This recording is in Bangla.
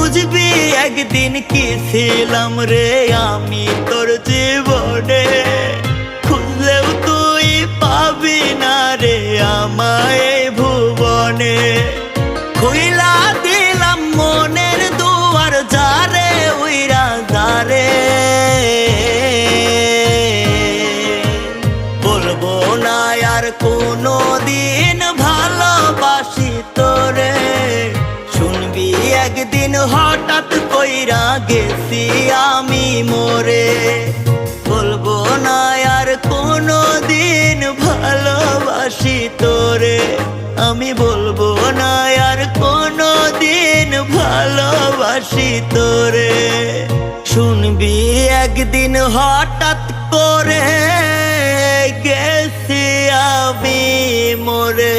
বুঝবি একদিন কি ছিলাম রে আমি তোর জীবনে, খুঁজলেও তুই পাবি না রে আমায় এই ভুবনে। খুইলা দিলাম মনের দুয়ার যারে উইরা যারে, বলবো না আর কোনো দিন ভালোবাসি তোরে। শুনবি একদিন হঠাৎ কইরা গেছি আমি মরে, বলবো না আর কোনো দিন ভালোবাসি তোরে। আমি বলবো না আর কোনো দিন ভালোবাসি তোরে। শুনবি একদিন হঠাৎ করে গেছি আমি মরে।